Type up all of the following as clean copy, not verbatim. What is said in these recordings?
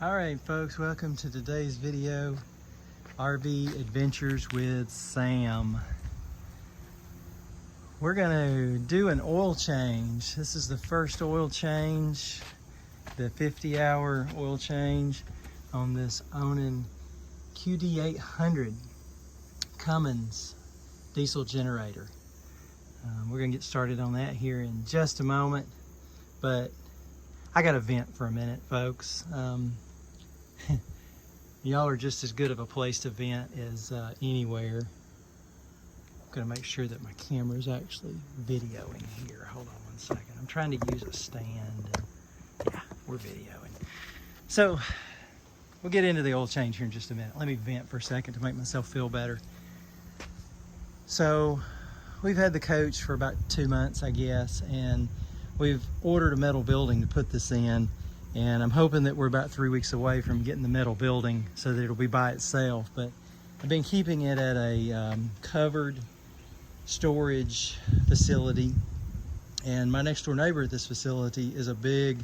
Alright folks, welcome to today's video, RV Adventures with Sam. We're gonna do an oil change. This is the first oil change, the 50-hour oil change on this Onan QD8000 Cummins diesel generator. We're gonna get started on that here in just a moment, but I gotta vent for a minute, folks. Y'all are just as good of a place to vent as anywhere. I'm gonna make sure that my camera is actually videoing here. Hold on one second. I'm trying to use a stand. Yeah, we're videoing. So we'll get into the oil change here in just a minute. Let me vent for a second to make myself feel better. So we've had the coach for about 2 months, I guess, and we've ordered a metal building to put this in, and I'm hoping that we're about 3 weeks away from getting the metal building so that it'll be by itself. But I've been keeping it at a covered storage facility, and my next door neighbor at this facility is a big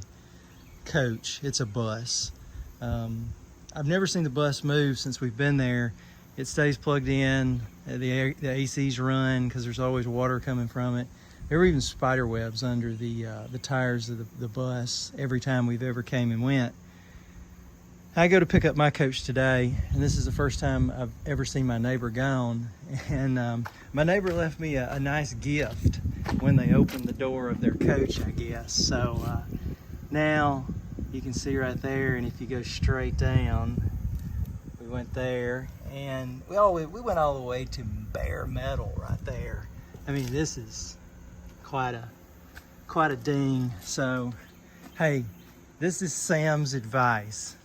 coach. It's a bus. I've never seen the bus move since we've been there. It stays plugged in, the ACs run because there's always water coming from it. There were even spider webs under the tires of the bus every time we've ever came and went. I go to pick up my coach today, and this is the first time I've ever seen my neighbor gone. And my neighbor left me a nice gift when they opened the door of their coach, I guess. So now you can see right there, and if you go straight down, we went there, and we went all the way to bare metal right there. I mean, this is quite a ding. So hey, this is Sam's advice.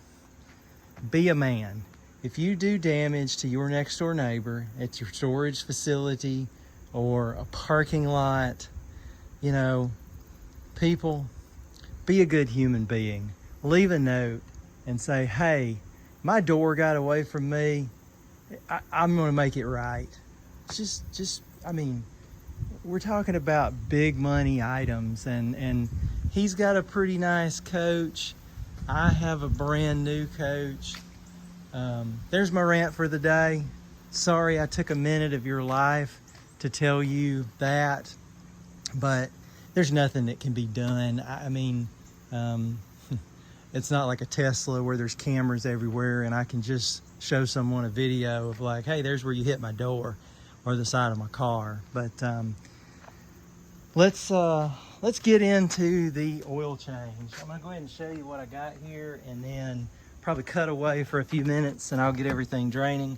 Be a man. If you do damage to your next door neighbor at your storage facility or a parking lot, you know, people, be a good human being. Leave a note and say, hey, my door got away from me. I'm gonna make it right. Just I mean, we're talking about big money items, and he's got a pretty nice coach. I have a brand new coach. There's my rant for the day. Sorry I took a minute of your life to tell you that, but there's nothing that can be done. I mean, it's not like a Tesla where there's cameras everywhere and I can just show someone a video of like, hey, there's where you hit my door or the side of my car. But let's get into the oil change. I'm gonna go ahead and show you what I got here, and then probably cut away for a few minutes and I'll get everything draining.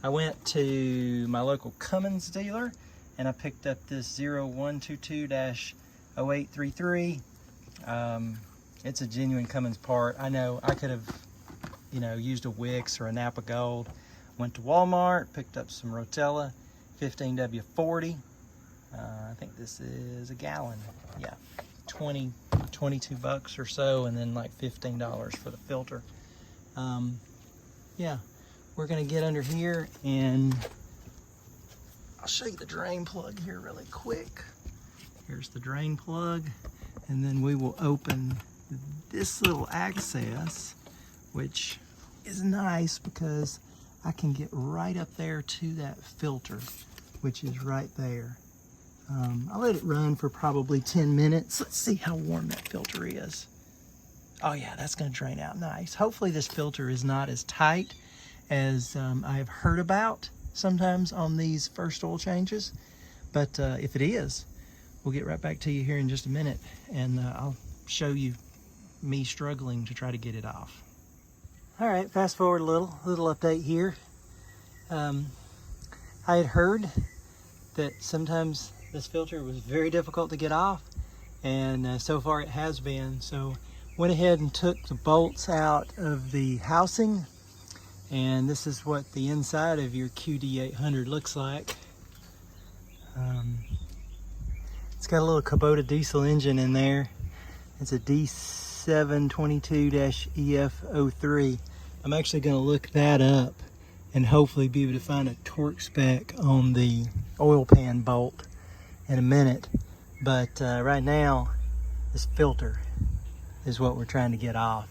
I went to my local Cummins dealer and I picked up this 0122-0833. It's a genuine Cummins part. I know I could have, you know, used a Wix or a Napa Gold. Went to Walmart, picked up some Rotella 15W40. I think this is a gallon. Yeah, 22 bucks or so, and then like $15 for the filter. Yeah, we're gonna get under here and I'll show you the drain plug here really quick. Here's the drain plug, and then we will open this little access, which is nice because I can get right up there to that filter, which is right there. I'll let it run for probably 10 minutes. Let's see how warm that filter is. Oh yeah, that's gonna drain out nice. Hopefully this filter is not as tight as I've heard about sometimes on these first oil changes. But if it is, we'll get right back to you here in just a minute, and I'll show you me struggling to try to get it off. All right, fast forward a little update here. I had heard that sometimes this filter was very difficult to get off, and so far it has been. So went ahead and took the bolts out of the housing, and this is what the inside of your QD8000 looks like. It's got a little Kubota diesel engine in there. It's a D722-EF03. I'm actually going to look that up and hopefully be able to find a torque spec on the oil pan bolt in a minute. But right now, this filter is what we're trying to get off.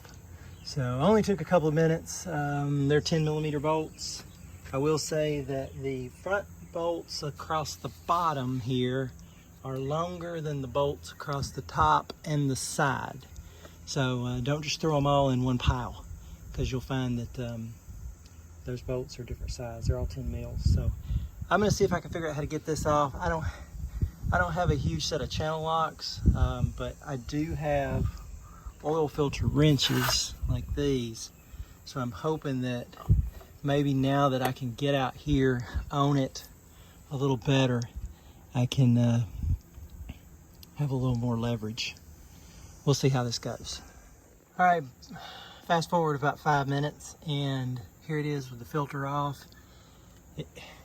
So only took a couple of minutes. They're 10mm bolts. I will say that the front bolts across the bottom here are longer than the bolts across the top and the side. So don't just throw them all in one pile, because you'll find that those bolts are different size. They're all 10 mils. So I'm gonna see if I can figure out how to get this off. I don't have a huge set of channel locks, but I do have oil filter wrenches like these. So I'm hoping that maybe now that I can get out here, own it a little better, I can have a little more leverage. We'll see how this goes. All right, fast forward about 5 minutes, and here it is with the filter off.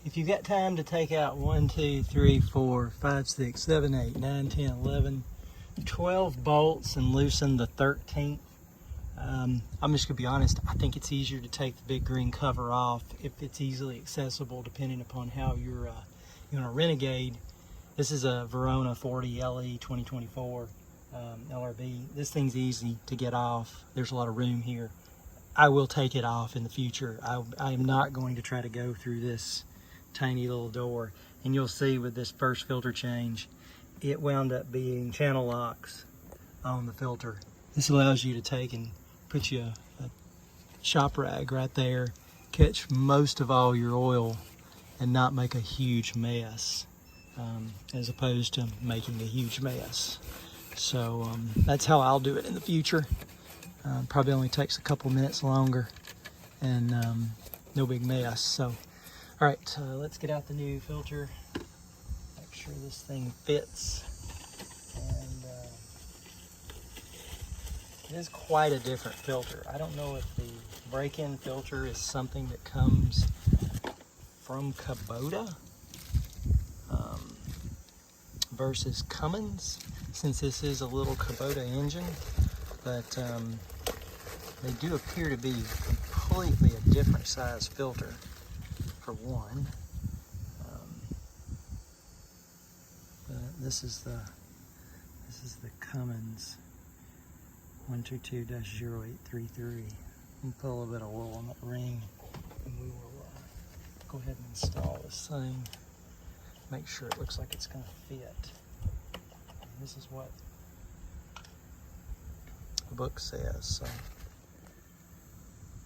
If you've got time to take out 1, 2, 3, 4, 5, 6, 7, 8, 9, 10, 11, 12 bolts and loosen the 13th, I'm just gonna be honest, I think it's easier to take the big green cover off if it's easily accessible, depending upon how you're on a Renegade. This is a Verona 40 LE 2024 LRB. This thing's easy to get off. There's a lot of room here. I will take it off in the future. I am not going to try to go through this tiny little door. And you'll see with this first filter change, it wound up being channel locks on the filter. This allows you to take and put you a shop rag right there, catch most of all your oil and not make a huge mess, as opposed to making a huge mess. So that's how I'll do it in the future. Probably only takes a couple minutes longer, and no big mess. So, all right, let's get out the new filter, make sure this thing fits. And it is quite a different filter. I don't know if the break-in filter is something that comes from Kubota versus Cummins, since this is a little Kubota engine, but they do appear to be completely a different size filter, for one. But this is the Cummins 122-0833. We'll put a little bit of oil on that ring, and we will go ahead and install this thing. Make sure it looks like it's going to fit. And this is what the book says. So,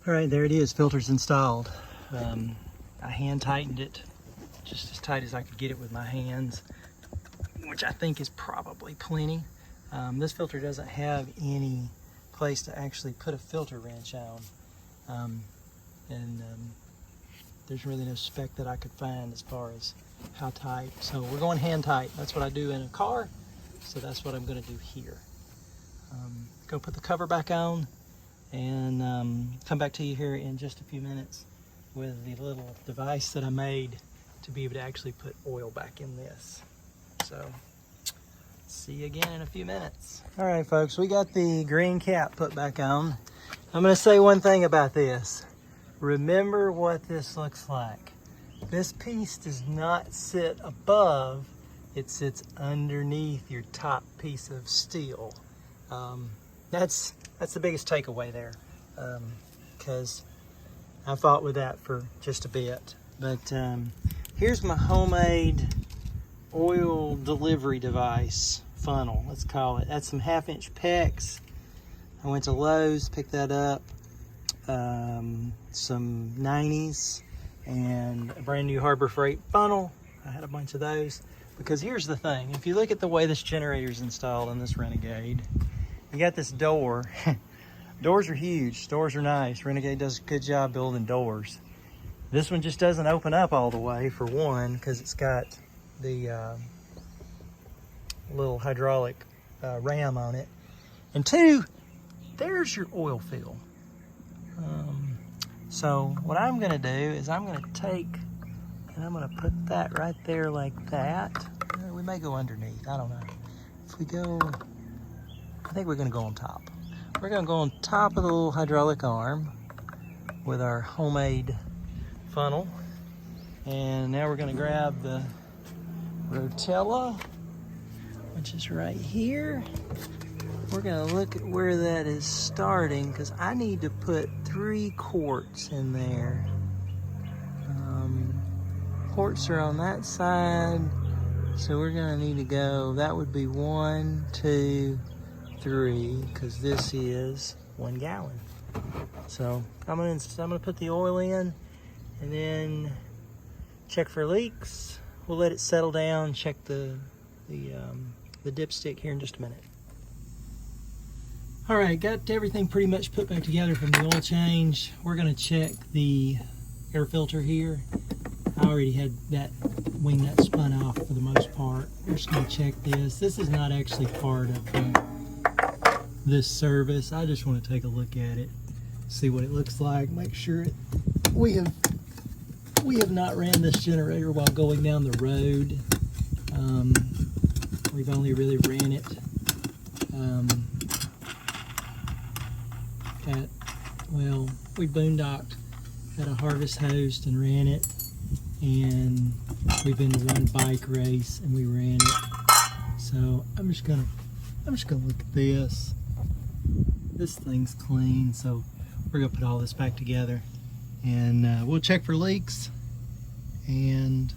all right, there it is. Filter's installed. I hand tightened it just as tight as I could get it with my hands, which I think is probably plenty. This filter doesn't have any place to actually put a filter wrench on, there's really no spec that I could find as far as how tight. So we're going hand tight. That's what I do in a car, so that's what I'm going to do here. Go put the cover back on, and come back to you here in just a few minutes with the little device that I made to be able to actually put oil back in this. So see you again in a few minutes. All right, folks, we got the green cap put back on. I'm going to say one thing about this. Remember what this looks like. This piece does not sit above, it sits underneath your top piece of steel. That's the biggest takeaway there, because I fought with that for just a bit. But here's my homemade oil delivery device funnel, let's call it. That's some 1/2-inch PEX. I went to Lowe's, picked that up. Some 90s and a brand new Harbor Freight funnel. I had a bunch of those, because here's the thing. If you look at the way this generator is installed on this Renegade, you got this door. Doors are huge, doors are nice. Renegade does a good job building doors. This one just doesn't open up all the way, for one, because it's got the little hydraulic ram on it. And two, there's your oil fill. So what I'm going to do is I'm going to take and I'm going to put that right there like that. We may go underneath, I don't know. If we go, I think we're going to go on top. We're going to go on top of the little hydraulic arm with our homemade funnel. And now we're going to grab the rotella, which is right here. we're gonna look at where that is starting, because I need to put 3 quarts in there. Quarts are on that side, so we're gonna need to go, that would be 1, 2, 3, because this is 1 gallon. So I'm gonna put the oil in and then check for leaks. We'll let it settle down, check the dipstick here in just a minute. All right, got everything pretty much put back together from the oil change. We're gonna check the air filter here. I already had that wing nut spun off for the most part. We're just gonna check this. This is not actually part of this service. I just want to take a look at it, see what it looks like, make sure we have not ran this generator while going down the road. We've only really ran it we boondocked at a harvest host and ran it, and we've been to one bike race and we ran it. So I'm just gonna look at this. This thing's clean, so we're gonna put all this back together, and we'll check for leaks and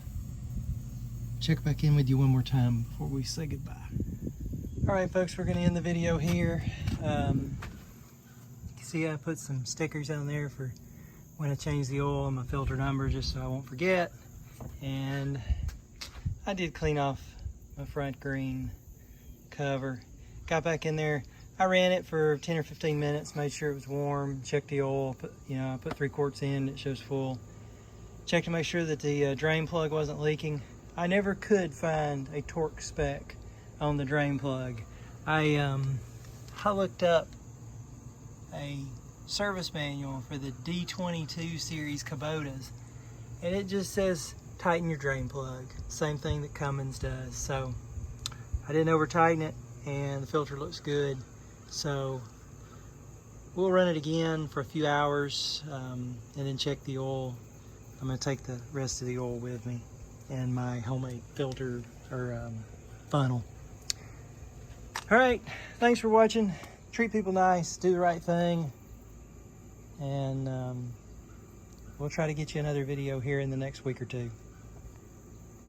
check back in with you one more time before we say goodbye. All right, folks, we're gonna end the video here. You can see I put some stickers on there for when I change the oil and my filter number, just so I won't forget. And I did clean off my front green cover. Got back in there. I ran it for 10 or 15 minutes, made sure it was warm, checked the oil, I put 3 quarts in, it shows full. Checked to make sure that the drain plug wasn't leaking. I never could find a torque spec on the drain plug. I looked up a service manual for the D22 series Kubotas, and it just says tighten your drain plug. Same thing that Cummins does. So I didn't over tighten it, and the filter looks good. So we'll run it again for a few hours and then check the oil. I'm going to take the rest of the oil with me and my homemade filter or funnel. All right, thanks for watching. Treat people nice, do the right thing, and we'll try to get you another video here in the next week or two.